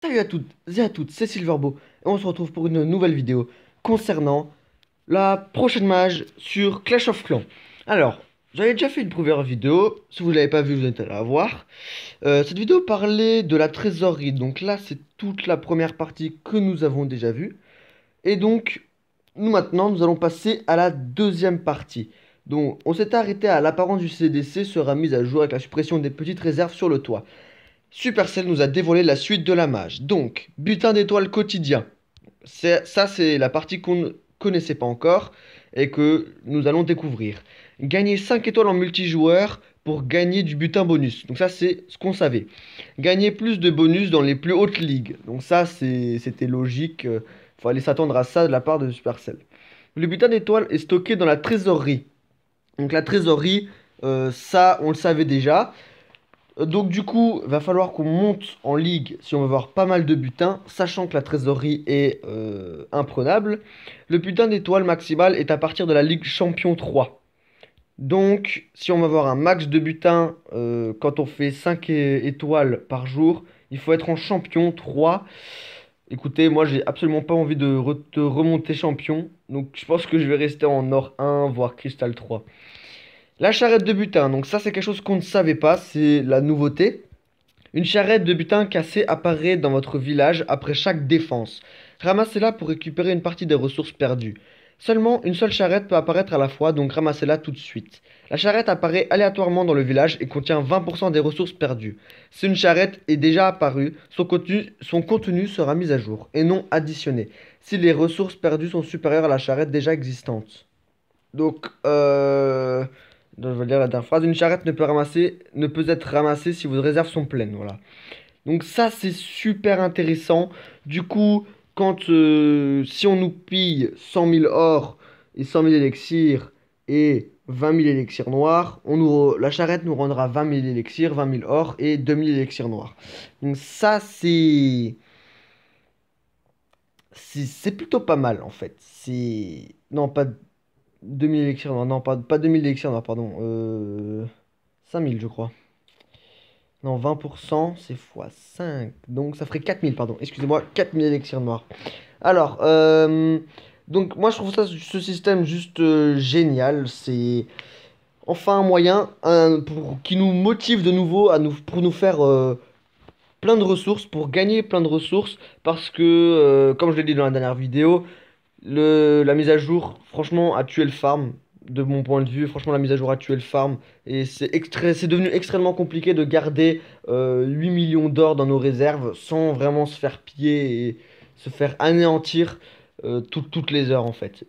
Salut à toutes et à toutes, c'est Silverbo et on se retrouve pour une nouvelle vidéo concernant la prochaine mage sur Clash of Clans. Alors, j'avais déjà fait une première vidéo, si vous ne l'avez pas vue, vous êtes allé la voir. Cette vidéo parlait de la trésorerie, donc là c'est toute la première partie que nous avons déjà vue. Et donc, nous allons passer à la deuxième partie. Donc, on s'est arrêté à l'apparence du CDC sera mise à jour avec la suppression des petites réserves sur le toit. Supercell nous a dévoilé la suite de la mage. Donc, butin d'étoiles quotidien. Ça, c'est la partie qu'on ne connaissait pas encore et que nous allons découvrir. Gagner 5 étoiles en multijoueur pour gagner du butin bonus. Donc ça, c'est ce qu'on savait. Gagner plus de bonus dans les plus hautes ligues. Donc ça, c'était logique. Fallait s'attendre à ça de la part de Supercell. Le butin d'étoiles est stocké dans la trésorerie. Donc la trésorerie, ça, on le savait déjà. Donc du coup, va falloir qu'on monte en ligue si on veut voir pas mal de butins, sachant que la trésorerie est imprenable. Le butin d'étoiles maximal est à partir de la Ligue Champion 3. Donc, si on veut avoir un max de butins, quand on fait 5 étoiles par jour, il faut être en champion 3. Écoutez, moi j'ai absolument pas envie de remonter champion, donc je pense que je vais rester en or 1, voire cristal 3. La charrette de butin, donc ça c'est quelque chose qu'on ne savait pas, c'est la nouveauté. Une charrette de butin cassée apparaît dans votre village après chaque défense. Ramassez-la pour récupérer une partie des ressources perdues. Seulement une seule charrette peut apparaître à la fois, donc ramassez-la tout de suite. La charrette apparaît aléatoirement dans le village et contient 20% des ressources perdues. Si une charrette est déjà apparue, son contenu sera mis à jour et non additionné, si les ressources perdues sont supérieures à la charrette déjà existante. Donc, je vais lire la dernière phrase. Une charrette ne peut être ramassée si vos réserves sont pleines. Voilà. Donc ça, c'est super intéressant. Du coup, si on nous pille 100 000 or et 100 000 élixirs et 20 000 élixirs noirs, la charrette nous rendra 20 000 élixirs, 20 000 or et 2 000 élixirs noirs. Donc ça, c'est plutôt pas mal en fait. Non, pas 2000 élixirs noirs, non, pas 2000 élixirs noirs, pardon. 5000, je crois. Non, 20%, c'est fois 5. Donc ça ferait 4000, pardon. Excusez-moi, 4000 élixirs noirs. Alors, donc moi je trouve ça, ce système juste génial. C'est enfin un moyen qui nous motive de nouveau pour nous faire plein de ressources, pour gagner plein de ressources. Parce que, comme je l'ai dit dans la dernière vidéo, la mise à jour, franchement, a tué le farm. De mon point de vue, franchement, la mise à jour a tué le farm. Et c'est devenu extrêmement compliqué de garder 8 millions d'or dans nos réserves sans vraiment se faire piller et se faire anéantir toutes les heures, en fait.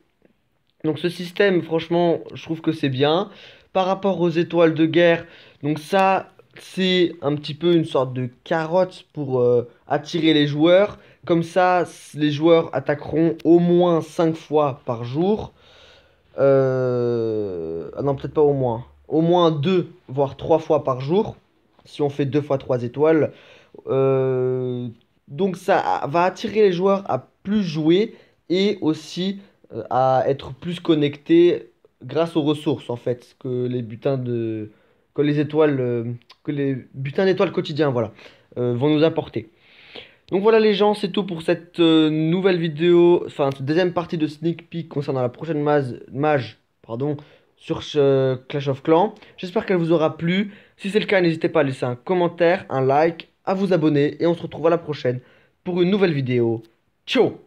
Donc ce système, franchement, je trouve que c'est bien. Par rapport aux étoiles de guerre, donc ça, c'est un petit peu une sorte de carotte pour attirer les joueurs. Comme ça, les joueurs attaqueront au moins 5 fois par jour. Ah non, peut-être pas au moins. Au moins 2, voire 3 fois par jour. Si on fait 2 fois 3 étoiles. Euh, donc ça va attirer les joueurs à plus jouer et aussi à être plus connectés grâce aux ressources en fait que les étoiles que les butins d'étoiles quotidiens voilà vont nous apporter. Donc voilà les gens, c'est tout pour cette nouvelle vidéo, enfin cette deuxième partie de sneak peek concernant la prochaine mage, pardon, sur Clash of Clans. J'espère qu'elle vous aura plu. Si c'est le cas, n'hésitez pas à laisser un commentaire, un like, à vous abonner et on se retrouve à la prochaine pour une nouvelle vidéo. Ciao!